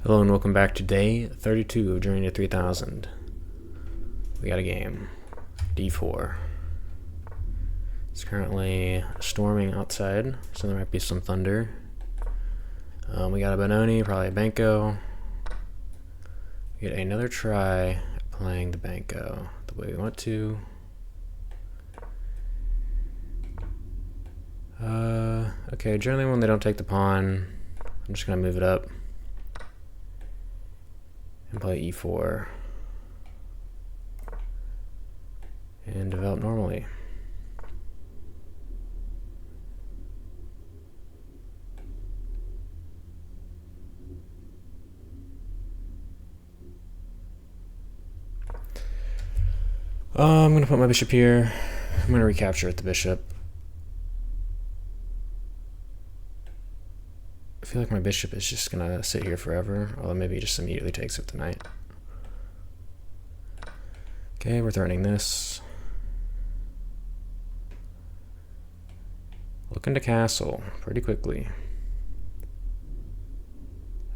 Hello and welcome back to day 32 of Journey to 3000. We got a game. D4. It's currently storming outside, so there might be some thunder. We got a Benoni, probably a Benko. We get another try at playing the Benko the way we want to. Okay, generally when they don't take the pawn, I'm just going to move it up and play e4 and develop normally. I'm going to put my bishop here. I'm going to recapture at the bishop. I feel like my bishop is just going to sit here forever, although maybe he just immediately takes it the knight. Okay, we're threatening this. Looking to castle pretty quickly.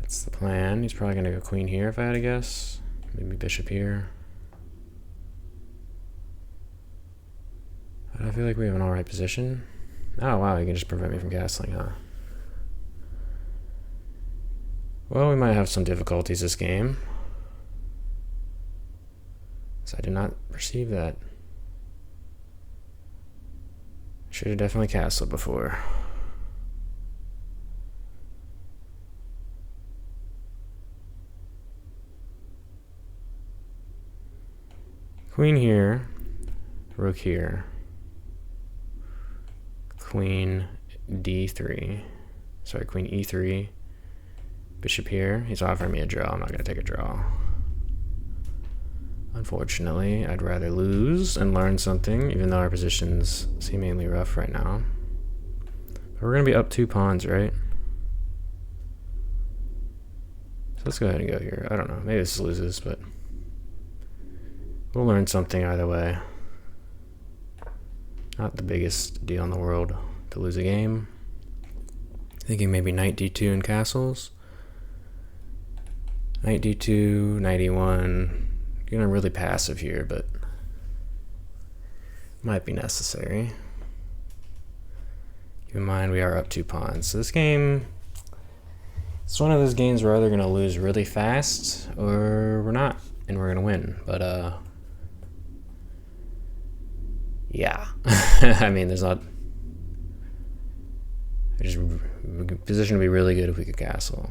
That's the plan. He's probably going to go queen here if I had to guess. Maybe bishop here. But I feel like we have an alright position. Oh wow, he can just prevent me from castling, huh? Well, we might have some difficulties this game. So I did not perceive that. Should have definitely castled before. Queen here, rook here, queen d3, sorry, queen e3, bishop here. He's offering me a draw. I'm not going to take a draw. Unfortunately, I'd rather lose and learn something, even though our position's seemingly rough right now. But we're going to be up 2 pawns, right? So let's go ahead and go here. I don't know. Maybe this loses, but we'll learn something either way. Not the biggest deal in the world to lose a game. Thinking maybe knight d2 and castles. Knight d2, knight e1. Gonna really passive here, but might be necessary. Keep in mind we are up 2 pawns. So this game, it's one of those games we're either gonna lose really fast or we're not, and we're gonna win. But yeah. I mean, there's not. Just position to be really good if we could castle.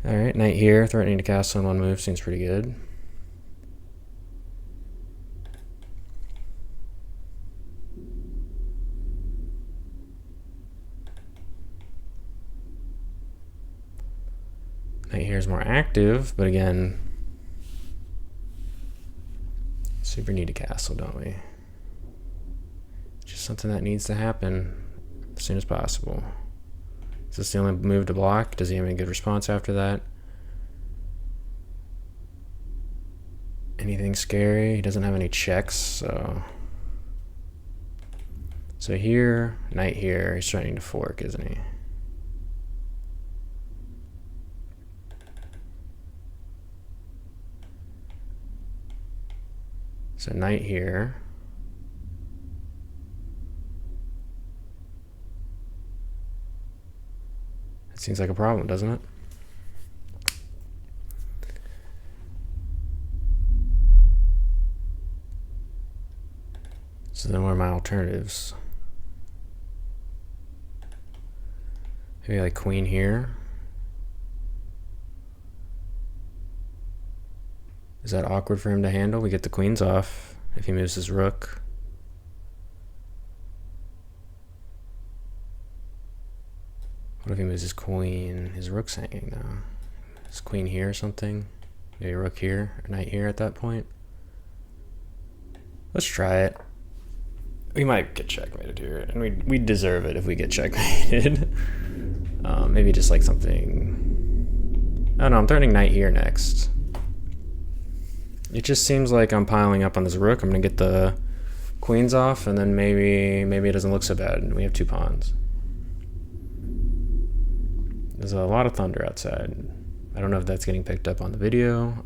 Alright, knight here, threatening to castle in 1 move, seems pretty good. Knight here is more active, but again, super need to castle, don't we? Just something that needs to happen as soon as possible. Is this the only move to block? Does he have any good response after that? Anything scary? He doesn't have any checks, so here, knight here, he's trying to fork, isn't he? So knight here. It seems like a problem, doesn't it? So then what are my alternatives? Maybe like queen here. Is that awkward for him to handle? We get the queens off if he moves his rook. What if he moves his queen? His rook's hanging now. His queen here or something? Maybe a rook here, or knight here at that point. Let's try it. We might get checkmated here, and we deserve it if we get checkmated. Maybe just like something. I don't know, I'm threatening knight here next. It just seems like I'm piling up on this rook. I'm gonna get the queens off, and then maybe it doesn't look so bad, and we have 2 pawns. There's a lot of thunder outside. I don't know if that's getting picked up on the video.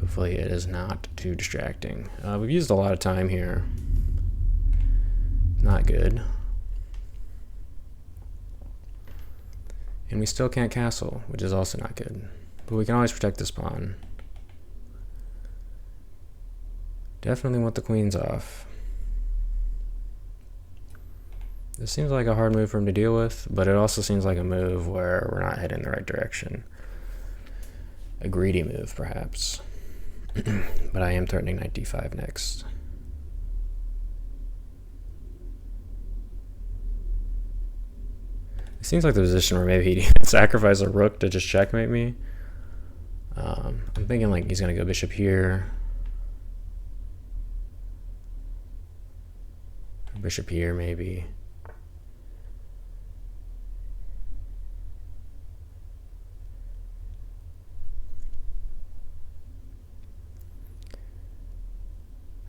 Hopefully it is not too distracting. We've used a lot of time here. Not good. And we still can't castle, which is also not good. But we can always protect this pawn. Definitely want the queens off. This seems like a hard move for him to deal with, but it also seems like a move where we're not heading in the right direction. A greedy move, perhaps. But I am threatening knight d5 next. It seems like the position where maybe he'd sacrifice a rook to just checkmate me. I'm thinking like he's going to go bishop here. Bishop here, maybe.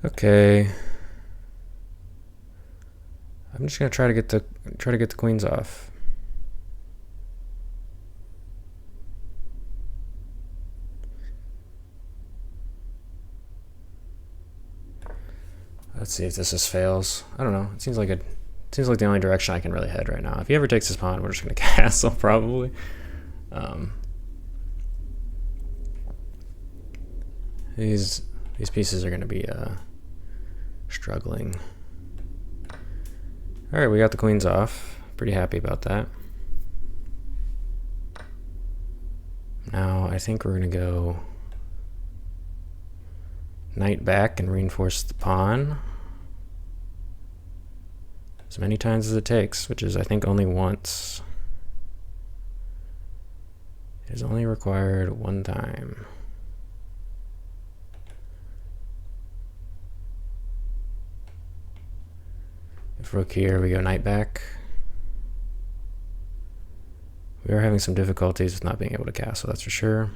Okay. I'm just gonna try to get the queens off. Let's see if this fails. I don't know. It seems like the only direction I can really head right now. If he ever takes his pawn, we're just gonna castle probably. These pieces are gonna be struggling. All right, we got the queens off. Pretty happy about that. Now I think we're gonna go knight back and reinforce the pawn as many times as it takes, which is I think only once. It is only required 1 time. If rook here, we go knight back. We are having some difficulties with not being able to castle, that's for sure.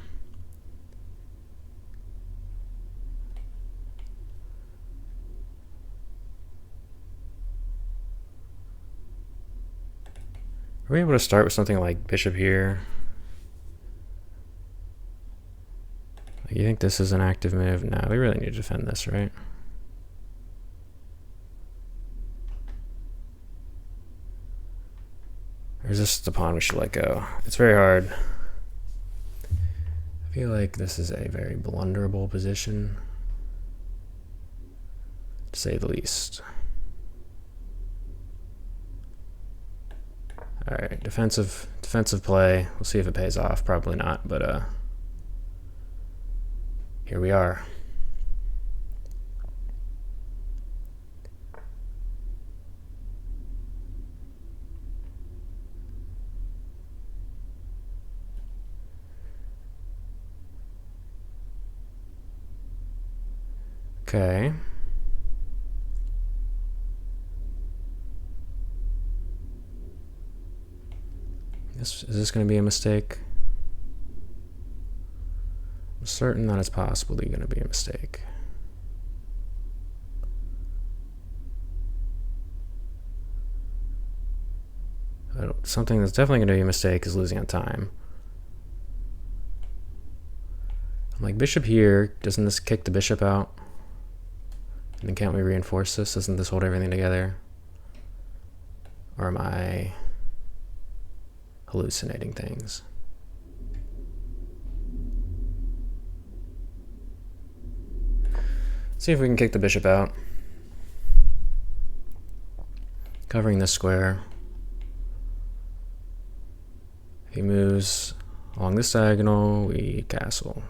Are we able to start with something like bishop here? You think this is an active move? No, we really need to defend this, right? Or is this the pawn we should let go? It's very hard. I feel like this is a very blunderable position, to say the least. All right, defensive play. We'll see if it pays off. Probably not, but here we are. Okay. Is this going to be a mistake? I'm certain that it's possibly going to be a mistake. Something that's definitely going to be a mistake is losing on time. I'm like, bishop here, doesn't this kick the bishop out? And then can't we reinforce this? Doesn't this hold everything together? Or am I hallucinating things? Let's see if we can kick the bishop out. Covering this square. If he moves along this diagonal, we castle.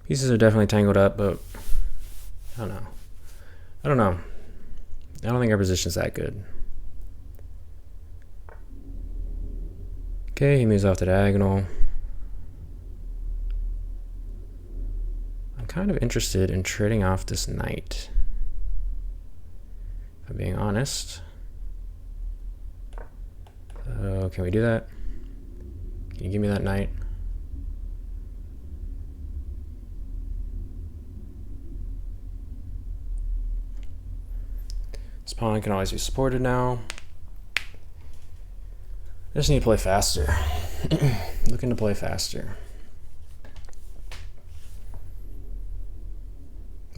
Pieces are definitely tangled up, but I don't know. I don't think our position's that good. Okay, he moves off the diagonal. I'm kind of interested in trading off this knight, if I'm being honest. go. Can we do that? Can you give me that knight? This pawn can always be supported now. I just need to play faster. Looking to play faster.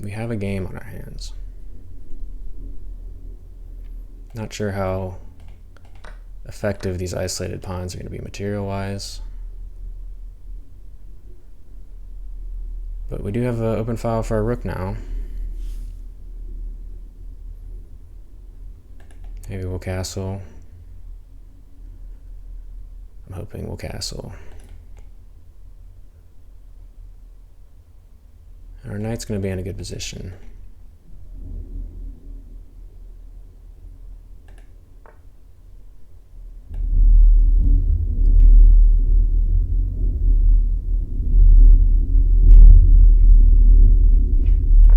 We have a game on our hands. Not sure how effective these isolated pawns are going to be material-wise. But we do have an open file for our rook now. Maybe we'll castle. I'm hoping we'll castle. Our knight's going to be in a good position.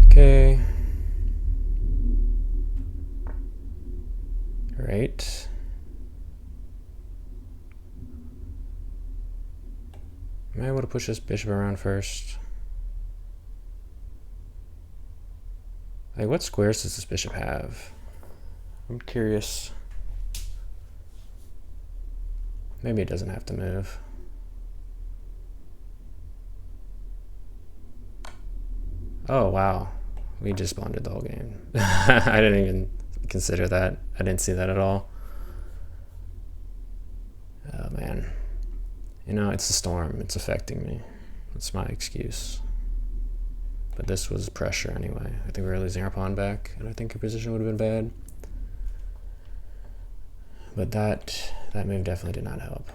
Okay. Right. Am I able to push this bishop around first? Like, what squares does this bishop have? I'm curious. Maybe it doesn't have to move. Oh, wow. We just blundered the whole game. I didn't even consider that. I didn't see that at all. Oh, man. You know, it's the storm. It's affecting me. That's my excuse. But this was pressure anyway. I think we were losing our pawn back, and I think our position would have been bad. But that move definitely did not help.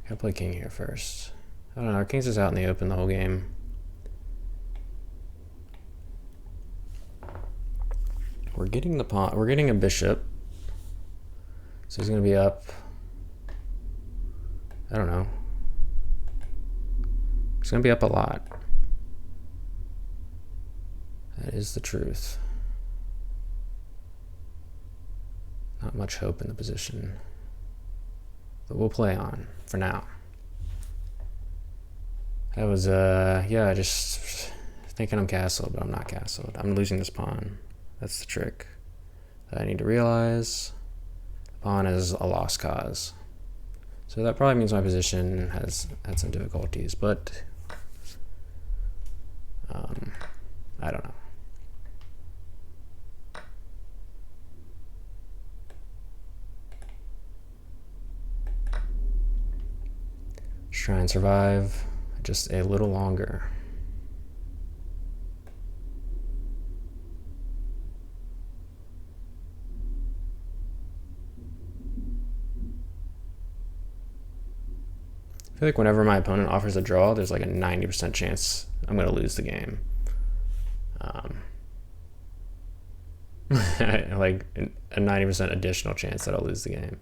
Gotta play king here first. I don't know, our king's just out in the open the whole game. We're getting the pawn, we're getting a bishop. So he's gonna be up. I don't know. He's gonna be up a lot. That is the truth. Not much hope in the position. But we'll play on for now. That was, yeah, just thinking I'm castled, but I'm not castled. I'm losing this pawn. That's the trick that I need to realize. The pawn is a lost cause. So that probably means my position has had some difficulties, but I don't know. Just try and survive just a little longer. I feel like whenever my opponent offers a draw, there's like a 90% chance I'm going to lose the game. Like a 90% additional chance that I'll lose the game.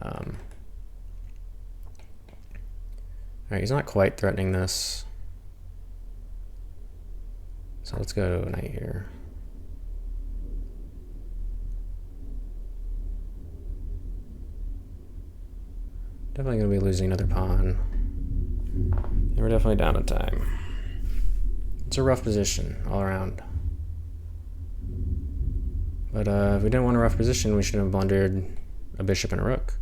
Alright, he's not quite threatening this. So let's go to knight here. Definitely going to be losing another pawn. And we're definitely down in time. It's a rough position all around. But if we didn't want a rough position, we should have blundered a bishop and a rook.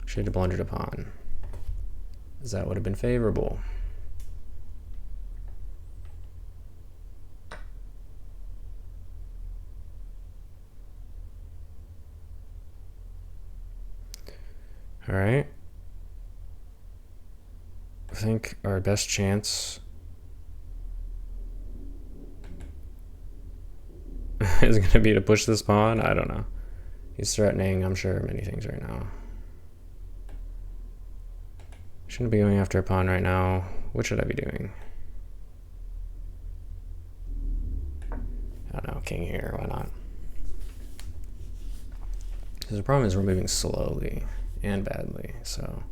Should have blundered a pawn. Because that would have been favorable. All right. I think our best chance is going to be to push this pawn. I don't know. He's threatening, I'm sure, many things right now. Shouldn't be going after a pawn right now. What should I be doing? I don't know. King here. Why not? Because the problem is we're moving slowly and badly, so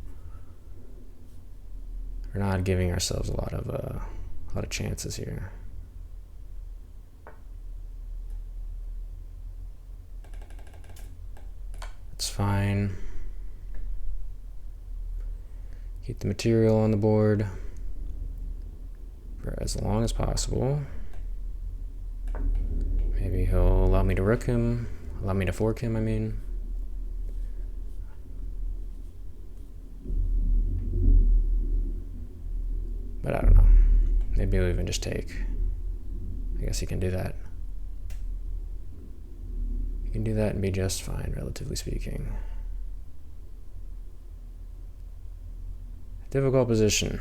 we're not giving ourselves a lot of chances here. fine. Keep the material on the board for as long as possible. Maybe he'll allow me to rook him, allow me to fork him, I mean. But I don't know. Maybe we'll even just take. I guess he can do that. He can do that and be just fine, relatively speaking. Difficult position.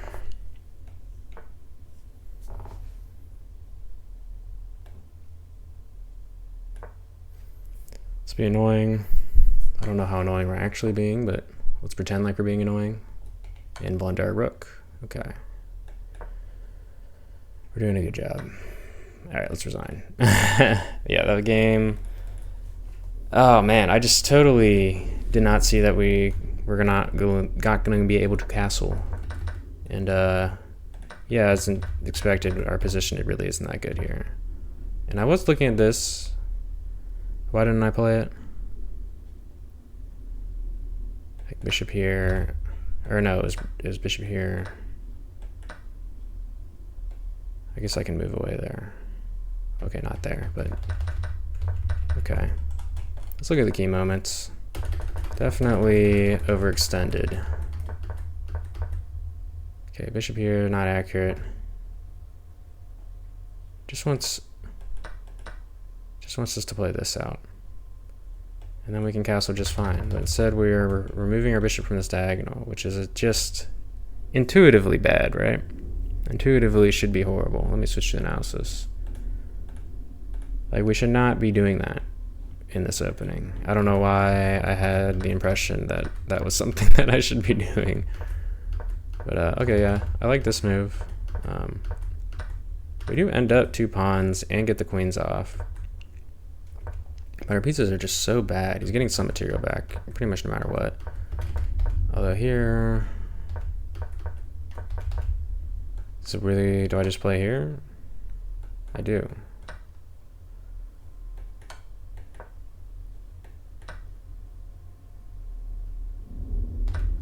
Let's be annoying. I don't know how annoying we're actually being, but let's pretend like we're being annoying. And blunder our rook. Okay. We're doing a good job. Alright, let's resign. Yeah, that game. Oh man, I just totally did not see that we're not going to be able to castle. And yeah, as expected, our position, it really isn't that good here. And I was looking at this. Why didn't I play it? Like bishop here. Or no, it was bishop here. I guess I can move away there. Okay, not there, but okay. Let's look at the key moments. Definitely overextended. Okay, bishop here, not accurate. Just wants us to play this out. And then we can castle just fine. But instead we're removing our bishop from this diagonal, which is just intuitively bad, right? Intuitively should be horrible. Let me switch to analysis. Like, we should not be doing that in this opening. I don't know why I had the impression that that was something that I should be doing. But okay, yeah, I like this move. We do end up 2 pawns and get the queens off. But our pieces are just so bad. He's getting some material back, pretty much no matter what. Although here... So really, do I just play here? I do.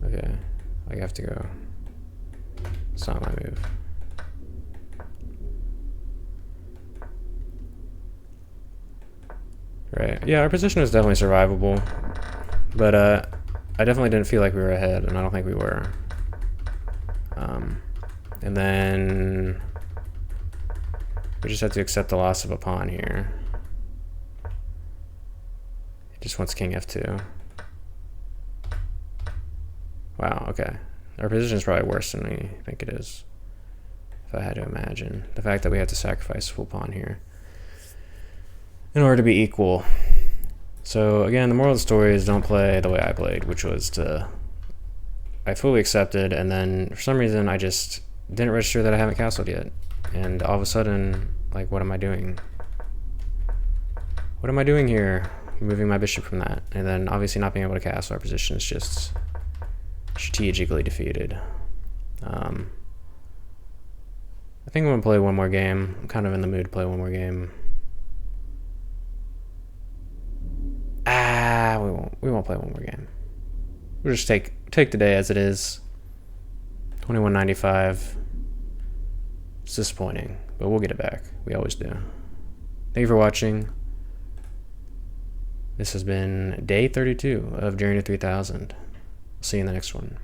Okay, I have to go. It's not my move. Right, yeah, our position was definitely survivable. But I definitely didn't feel like we were ahead, and I don't think we were. And then we just have to accept the loss of a pawn here. He just wants king f2. Wow, okay. Our position is probably worse than we think it is, if I had to imagine. The fact that we have to sacrifice a full pawn here in order to be equal. So again, the moral of the story is don't play the way I played, which was I fully accepted, and then for some reason I just didn't register that I haven't castled yet. And all of a sudden, like, what am I doing? What am I doing here? Moving my bishop from that. And then obviously not being able to castle, our position is just strategically defeated. I think I'm gonna play one more game. I'm kind of in the mood to play one more game. We won't play one more game. We'll just take the day as it is. 21.95. It's disappointing, but we'll get it back. We always do. Thank you for watching. This has been day 32 of Journey to 3000. See you in the next one.